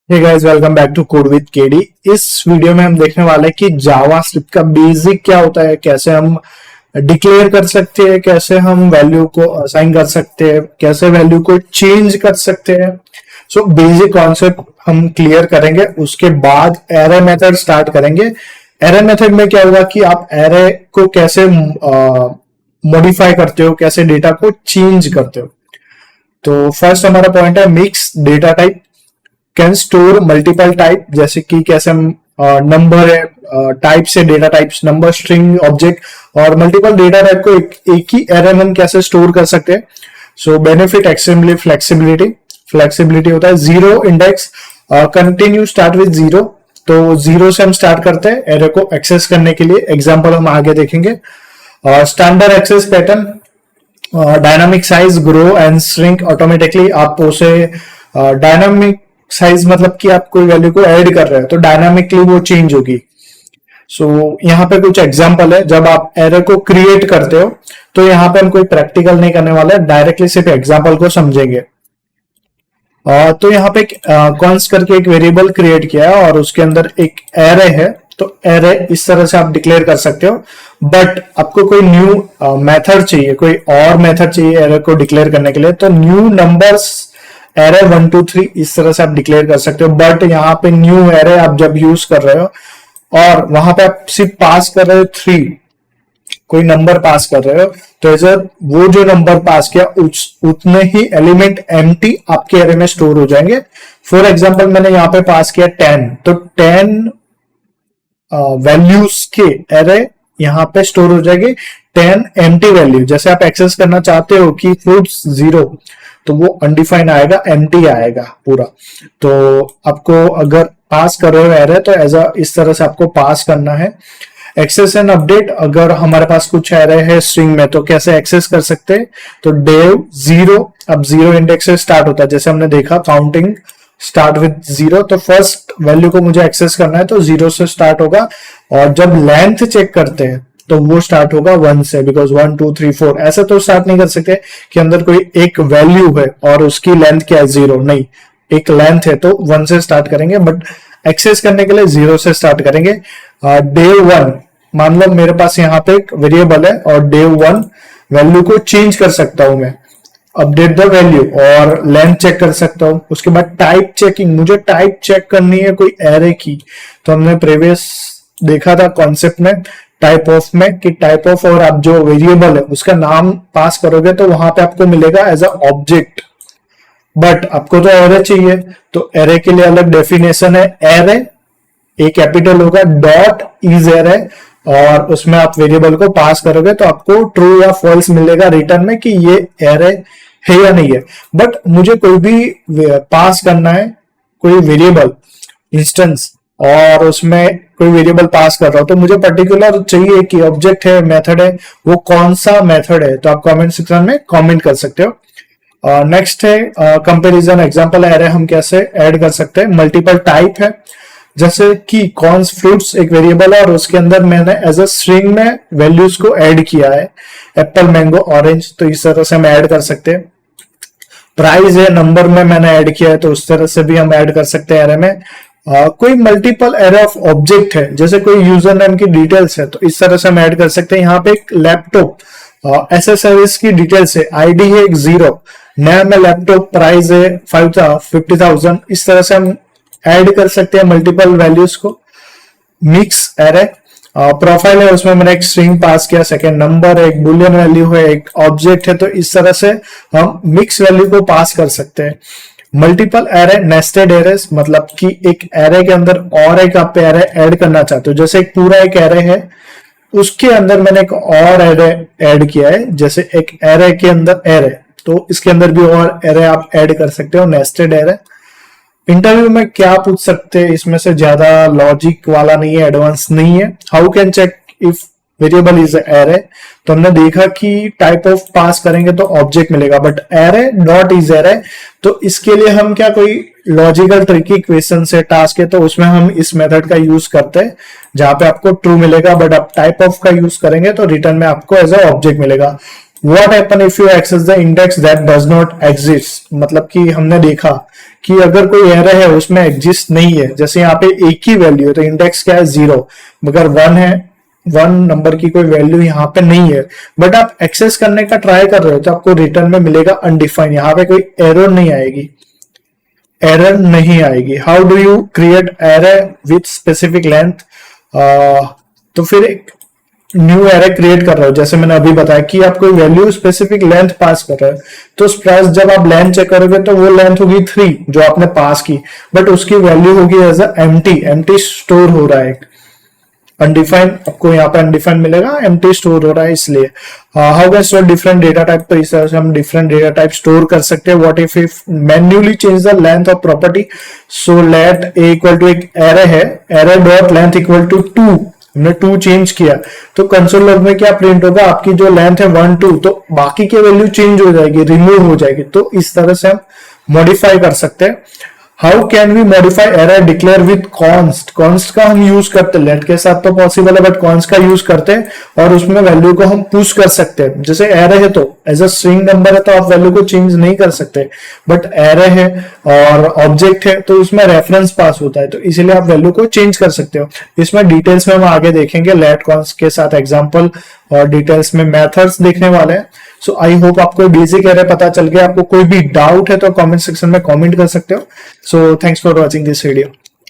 Hey guys, welcome back to code with KD. इस video में हम देखने वाले हैं कि जावा स्क्रिप्ट का बेसिक क्या होता है, कैसे हम डिक्लेयर कर सकते हैं, कैसे हम वैल्यू को असाइन कर सकते हैं, कैसे वैल्यू को चेंज कर सकते हैं। सो बेसिक कॉन्सेप्ट हम क्लियर करेंगे, उसके बाद एरे मेथड स्टार्ट करेंगे। एरे मेथड में क्या होगा कि आप एरे को कैसे मॉडिफाई करते हो, कैसे डेटा को चेंज करते हो। तो फर्स्ट हमारा पॉइंट है mix data type can store multiple type, जैसे कि कैसे हम नंबर है टाइप से data types, number, string, object और मल्टीपल डेटा टाइप को एक ही एरे में हम कैसे स्टोर कर सकते हैं। सो बेनिफिट एक्सट्रीमली फ्लेक्सिबिलिटी होता है। Zero index continue start with zero, तो जीरो से हम स्टार्ट करते हैं एरे को एक्सेस करने के लिए। एग्जाम्पल हम आगे देखेंगे। Standard access pattern, dynamic size grow and shrink automatically. आप उसे डायनामिक साइज मतलब कि आप कोई वैल्यू को ऐड कर रहे हो तो डायनामिकली वो चेंज होगी। सो यहाँ पे कुछ एग्जांपल है। जब आप एरे को क्रिएट करते हो तो यहाँ पे हम कोई प्रैक्टिकल नहीं करने वाले, डायरेक्टली सिर्फ एग्जांपल को समझेंगे। तो यहाँ पे कॉन्स करके एक वेरिएबल क्रिएट किया है और उसके अंदर एक एरे है। तो एरे इस तरह से आप डिक्लेयर कर सकते हो, बट आपको कोई न्यू मेथड चाहिए, कोई और मेथड चाहिए एरे को डिक्लेयर करने के लिए, तो न्यू नंबर्स एरे 1 2 3 इस तरह से आप डिक्लेयर कर सकते हो। बट यहाँ पे न्यू एरे आप जब यूज कर रहे हो और वहां पे आप सिर्फ पास कर रहे हो 3, कोई नंबर पास कर रहे हो, तो ऐसे वो जो नंबर पास किया उतने ही एलिमेंट एम्प्टी आपके एरे में स्टोर हो जाएंगे। फॉर एग्जांपल मैंने यहाँ पे पास किया 10, तो 10 वैल्यूज के एरे यहाँ पे स्टोर हो जाएगी। 10 एम्प्टी वैल्यू, जैसे आप एक्सेस करना चाहते हो कि फ्रूट्स 0, तो वो अनडिफाइंड आएगा, एम्प्टी आएगा पूरा। तो आपको अगर पास कर रहे हो एरे तो इस तरह से आपको पास करना है। एक्सेस एंड अपडेट, अगर हमारे पास कुछ एरे है स्ट्रिंग में तो कैसे एक्सेस कर सकते हैं, तो डेव 0, अब 0 इंडेक्स से स्टार्ट होता है, जैसे हमने देखा काउंटिंग स्टार्ट विद 0, तो फर्स्ट वैल्यू को मुझे एक्सेस करना है तो 0 से स्टार्ट होगा। और जब लेंथ चेक करते हैं तो वो स्टार्ट होगा 1 से, बिकॉज 1 2 3 4 ऐसे तो स्टार्ट नहीं कर सकते कि अंदर कोई एक वैल्यू है और उसकी लेंथ क्या है 0, नहीं, एक लेंथ है तो 1 से स्टार्ट करेंगे, बट एक्सेस करने के लिए 0 से स्टार्ट करेंगे। डे 1, मान लो मेरे पास यहाँ पे एक वेरिएबल है और डे 1 वैल्यू को चेंज कर सकता हूं मैं, अपडेट द वैल्यू और लेंथ चेक कर सकता हूं। उसके बाद टाइप चेकिंग, मुझे टाइप चेक करनी है कोई एरे की, तो हमने प्रीवियस देखा था कॉन्सेप्ट में टाइप ऑफ में कि टाइप ऑफ और आप जो वेरिएबल है उसका नाम पास करोगे तो वहां पे आपको मिलेगा एज अ ऑब्जेक्ट। बट आपको तो एरे चाहिए, तो एरे के लिए अलग डेफिनेशन है। एरे एक कैपिटल होगा, डॉट इज एरे, और उसमें आप वेरिएबल को पास करोगे तो आपको ट्रू या फॉल्स मिलेगा रिटर्न में कि ये एरे है या नहीं है। बट मुझे कोई भी पास करना है, कोई वेरिएबल इंस्टेंस, और उसमें कोई वेरिएबल पास कर रहा हो तो मुझे पर्टिकुलर चाहिए कि ऑब्जेक्ट है, मेथड है, वो कौन सा मेथड है, तो आप कमेंट सेक्शन में कमेंट कर सकते हो। नेक्स्ट है कंपैरिजन एग्जांपल एरे हम कैसे ऐड कर सकते हैं। मल्टीपल टाइप है, जैसे कि कॉन्स फ्रूट्स एक वेरिएबल है और उसके अंदर मैंने एज अ स्ट्रिंग में वैल्यूज को ऐड किया है, एप्पल, मैंगो, ऑरेंज, तो इस तरह से हम ऐड कर सकते हैं। प्राइस है, नंबर में मैंने ऐड किया है तो उस तरह से भी हम ऐड कर सकते हैं एरे में। कोई मल्टीपल एरे ऑफ ऑब्जेक्ट है, जैसे कोई यूजर नेम की डिटेल्स है तो इस तरह से हम ऐड कर सकते हैं। यहाँ पे एक लैपटॉप एसेसरीज की डिटेल्स है, आईडी है एक 0, नेम है लैपटॉप, प्राइस है 50,000, इस तरह से हम ऐड कर सकते हैं मल्टीपल वैल्यूज को। मिक्स एरे, प्रोफाइल है, उसमें मैंने एक स्ट्रिंग पास किया, सेकंड नंबर है, एक बुलियन वैल्यू है, एक ऑब्जेक्ट है, तो इस तरह से हम मिक्स वैल्यू को पास कर सकते हैं। मल्टीपल एरे, नेस्टेड एरेस, मतलब कि एक एरे के अंदर और एक आप एरे ऐड करना चाहते हो, जैसे एक पूरा एक एरे है उसके अंदर मैंने एक और एरे ऐड किया है, जैसे एक एरे के अंदर एरे, तो इसके अंदर भी और एरे आप ऐड कर सकते हो, नेस्टेड एरे। इंटरव्यू में क्या पूछ सकते हैं, इसमें से ज्यादा लॉजिक वाला नहीं है, एडवांस नहीं है। How can check if variable is array, तो हमने देखा कि टाइप ऑफ पास करेंगे तो ऑब्जेक्ट मिलेगा, but array dot is array, तो इसके लिए हम क्या कोई लॉजिकल ट्रिकी क्वेश्चन से टास्क है तो उसमें हम इस मेथड का यूज करते हैं जहां पे आपको ट्रू मिलेगा, बट आप टाइप ऑफ का यूज करेंगे तो रिटर्न में आपको एज अ ऑब्जेक्ट मिलेगा। What happen if you access the index that does not exist, मतलब कि हमने देखा कि अगर कोई एरे है उसमें एग्जिस्ट नहीं है, जैसे यहाँ पे एक ही वैल्यू है तो इंडेक्स क्या है 0, मगर 1 है, 1 नंबर की कोई वैल्यू यहाँ पे नहीं है, बट आप एक्सेस करने का ट्राई कर रहे हो तो आपको रिटर्न में मिलेगा अनडिफाइंड, यहाँ पे कोई एरर नहीं आएगी, एरर नहीं आएगी। How do you create array with specific length, तो फिर एक न्यू एरे क्रिएट कर रहे हो, जैसे मैंने अभी बताया कि आप कोई वैल्यू स्पेसिफिक लेंथ पास कर रहे हो, तो स्प्रेस जब आप लेंथ चेक करोगे तो वो लेंथ होगी 3 जो आपने पास की, बट उसकी वैल्यू होगी एज एम्प्टी स्टोर हो रहा है, अनडिफाइंड, आपको यहाँ पे अनडिफाइंड मिलेगा, एम्प्टी स्टोर हो रहा है इसलिए। How can store different data type, तो इस तरह से हम डिफरेंट डेटा टाइप स्टोर कर सकते हैं। What if manually change the length of property, so let A equal to, एक एरे है, array dot length equal to 2, हमने 2 चेंज किया तो कंसोल लॉग में क्या प्रिंट होगा, आपकी जो लेंथ है 1 2, तो बाकी की वैल्यू चेंज हो जाएगी, रिमूव हो जाएगी, तो इस तरह से हम मॉडिफाई कर सकते हैं। How can we modify array declare with const, const का हम यूज करते हैं, लेट के साथ तो पॉसिबल है बट कॉन्स्ट का यूज करते हैं और उसमें वैल्यू को हम पुश कर सकते हैं। जैसे एरे है तो एज अ स्ट्रिंग नंबर है तो आप वैल्यू को चेंज नहीं कर सकते, बट एरे है और ऑब्जेक्ट है तो उसमें रेफरेंस पास होता है, तो इसीलिए आप वैल्यू को चेंज कर सकते हो। इसमें डिटेल्स में हम आगे देखेंगे लेट कॉन्स्ट के साथ एग्जाम्पल, और डिटेल्स में मेथड्स देखने वाले हैं। सो आई होप आपको बेसिक एरे पता चल गया। आपको कोई भी डाउट है तो कमेंट सेक्शन में कमेंट कर सकते हो। So thanks for watching this video.